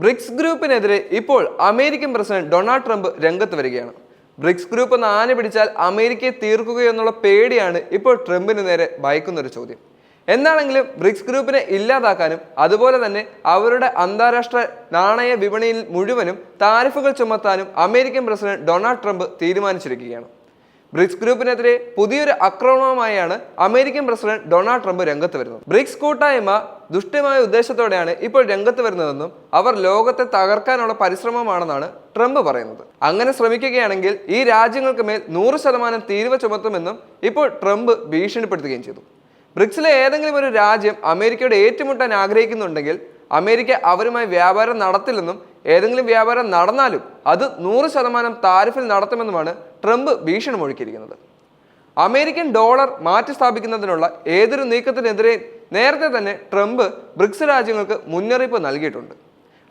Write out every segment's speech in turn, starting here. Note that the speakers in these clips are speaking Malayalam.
ബ്രിക്സ് ഗ്രൂപ്പിനെതിരെ ഇപ്പോൾ അമേരിക്കൻ പ്രസിഡന്റ് ഡൊണാൾഡ് ട്രംപ് രംഗത്ത് വരികയാണ്. ബ്രിക്സ് ഗ്രൂപ്പ് ഒന്ന് ആന പിടിച്ചാൽ അമേരിക്കയെ തീർക്കുകയെന്നുള്ള പേടിയാണ് ഇപ്പോൾ ട്രംപിന് നേരെ ഭയക്കുന്നൊരു ചോദ്യം. എന്താണെങ്കിലും ബ്രിക്സ് ഗ്രൂപ്പിനെ ഇല്ലാതാക്കാനും അതുപോലെ തന്നെ അവരുടെ അന്താരാഷ്ട്ര നാണയ വിപണിയിൽ മുഴുവനും താരിഫുകൾ ചുമത്താനും അമേരിക്കൻ പ്രസിഡന്റ് ഡൊണാൾഡ് ട്രംപ് തീരുമാനിച്ചിരിക്കുകയാണ്. ബ്രിക്സ് ഗ്രൂപ്പിനെതിരെ പുതിയൊരു ആക്രമണവുമായാണ് അമേരിക്കൻ പ്രസിഡന്റ് ഡൊണാൾഡ് ട്രംപ് രംഗത്ത് വരുന്നത്. ബ്രിക്സ് കൂട്ടായ്മ ദുഷ്ടമായ ഉദ്ദേശത്തോടെയാണ് ഇപ്പോൾ രംഗത്ത് വരുന്നതെന്നും അവർ ലോകത്തെ തകർക്കാനുള്ള പരിശ്രമമാണെന്നാണ് ട്രംപ് പറയുന്നത്. അങ്ങനെ ശ്രമിക്കുകയാണെങ്കിൽ ഈ രാജ്യങ്ങൾക്ക് മേൽ 100% തീരുവ ചുമത്തുമെന്നും ഇപ്പോൾ ട്രംപ് ഭീഷണിപ്പെടുത്തുകയും ചെയ്തു. ബ്രിക്സിലെ ഏതെങ്കിലും ഒരു രാജ്യം അമേരിക്കയോട് ഏറ്റുമുട്ടാൻ ആഗ്രഹിക്കുന്നുണ്ടെങ്കിൽ അമേരിക്ക അവരുമായി വ്യാപാരം നടത്തില്ലെന്നും ഏതെങ്കിലും വ്യാപാരം നടന്നാലും അത് 100% താരിഫിൽ നടത്തുമെന്നുമാണ് ട്രംപ് ഭീഷണി മുഴക്കിയിരിക്കുന്നത്. അമേരിക്കൻ ഡോളർ മാറ്റി സ്ഥാപിക്കുന്നതിനുള്ള ഏതൊരു നീക്കത്തിനെതിരെ നേരത്തെ തന്നെ ട്രംപ് ബ്രിക്സ് രാജ്യങ്ങൾക്ക് മുന്നറിയിപ്പ് നൽകിയിട്ടുണ്ട്.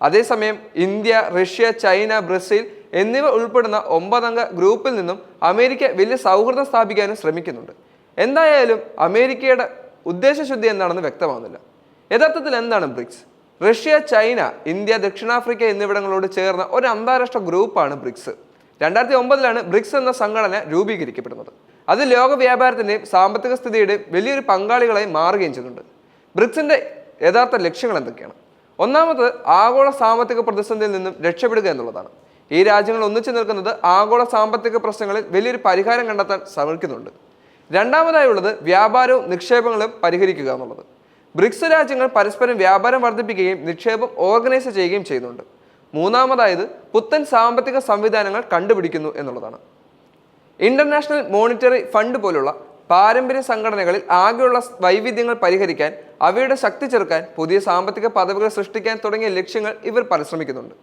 അതേസമയം ഇന്ത്യ, റഷ്യ, ചൈന, ബ്രസീൽ എന്നിവ ഉൾപ്പെടുന്ന 9 അംഗ ഗ്രൂപ്പിൽ നിന്നും അമേരിക്ക വലിയ സൗഹൃദം സ്ഥാപിക്കാനും ശ്രമിക്കുന്നുണ്ട്. എന്തായാലും അമേരിക്കയുടെ ഉദ്ദേശശുദ്ധി എന്താണെന്ന് വ്യക്തമാകുന്നില്ല. യഥാർത്ഥത്തിൽ എന്താണ് ബ്രിക്സ്? റഷ്യ, ചൈന, ഇന്ത്യ, ദക്ഷിണാഫ്രിക്ക എന്നിവിടങ്ങളോട് ചേർന്ന ഒരു അന്താരാഷ്ട്ര ഗ്രൂപ്പാണ് ബ്രിക്സ്. 2009 ബ്രിക്സ് എന്ന സംഘടന രൂപീകരിക്കപ്പെടുന്നത്. അത് ലോക വ്യാപാരത്തിൻ്റെയും സാമ്പത്തിക സ്ഥിതിയുടെയും വലിയൊരു പങ്കാളികളായി മാറുകയും ചെയ്യുന്നുണ്ട്. ബ്രിക്സിന്റെ യഥാർത്ഥ ലക്ഷ്യങ്ങൾ എന്തൊക്കെയാണ്? ഒന്നാമത് ആഗോള സാമ്പത്തിക പ്രതിസന്ധിയിൽ നിന്നും രക്ഷപ്പെടുക എന്നുള്ളതാണ്. ഈ രാജ്യങ്ങൾ ഒന്നിച്ചു നിൽക്കുന്നത് ആഗോള സാമ്പത്തിക പ്രശ്നങ്ങളിൽ വലിയൊരു പരിഹാരം കണ്ടെത്താൻ ശ്രമിക്കുന്നുണ്ട്. രണ്ടാമതായുള്ളത് വ്യാപാരവും നിക്ഷേപങ്ങളും പരിഹരിക്കുക എന്നുള്ളത്. ബ്രിക്സ് രാജ്യങ്ങൾ പരസ്പരം വ്യാപാരം വർദ്ധിപ്പിക്കുകയും നിക്ഷേപം ഓർഗനൈസ് ചെയ്യുകയും ചെയ്യുന്നുണ്ട്. മൂന്നാമതായത് പുത്തൻ സാമ്പത്തിക സംവിധാനങ്ങൾ കണ്ടുപിടിക്കുന്നു എന്നുള്ളതാണ്. ഇന്റർനാഷണൽ മോണിറ്ററി ഫണ്ട് പോലുള്ള പാരമ്പര്യ സംഘടനകളിൽ ആകെയുള്ള വൈവിധ്യങ്ങൾ പരിഹരിക്കാൻ, അവയുടെ ശക്തി ചെറുക്കാൻ, പുതിയ സാമ്പത്തിക പദവികൾ സൃഷ്ടിക്കാൻ തുടങ്ങിയ ലക്ഷ്യങ്ങൾ ഇവർ പരിശ്രമിക്കുന്നുണ്ട്.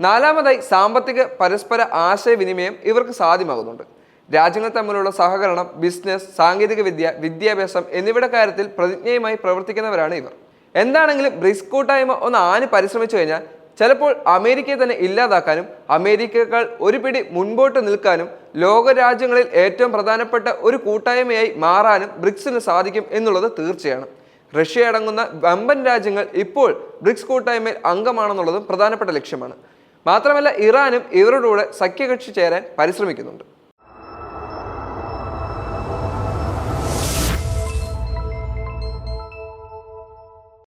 നാലാമതായി സാമ്പത്തിക പരസ്പര ആശയവിനിമയം ഇവർക്ക് സാധ്യമാകുന്നുണ്ട്. രാജ്യങ്ങൾ തമ്മിലുള്ള സഹകരണം, ബിസിനസ്, സാങ്കേതികവിദ്യ, വിദ്യാഭ്യാസം എന്നിവയുടെ കാര്യത്തിൽ പ്രതിജ്ഞയുമായി പ്രവർത്തിക്കുന്നവരാണ് ഇവർ. എന്താണെങ്കിലും ബ്രിക്സ് കൂട്ടായ്മ ഒന്ന് ആന് പരിശ്രമിച്ചു കഴിഞ്ഞാൽ ചിലപ്പോൾ അമേരിക്കയെ തന്നെ ഇല്ലാതാക്കാനും അമേരിക്കയേക്കാൾ ഒരു പിടി മുൻപോട്ട് നിൽക്കാനും ലോകരാജ്യങ്ങളിൽ ഏറ്റവും പ്രധാനപ്പെട്ട ഒരു കൂട്ടായ്മയായി മാറാനും ബ്രിക്സിന് സാധിക്കും എന്നുള്ളത് തീർച്ചയാണ്. റഷ്യ അടങ്ങുന്ന വമ്പൻ രാജ്യങ്ങൾ ഇപ്പോൾ ബ്രിക്സ് കൂട്ടായ്മയിൽ അംഗമാണെന്നുള്ളതും പ്രധാനപ്പെട്ട ലക്ഷ്യമാണ്. മാത്രമല്ല ഇറാനും ഇവരുടെ കൂടെ സഖ്യകക്ഷി ചേരാൻ പരിശ്രമിക്കുന്നുണ്ട്.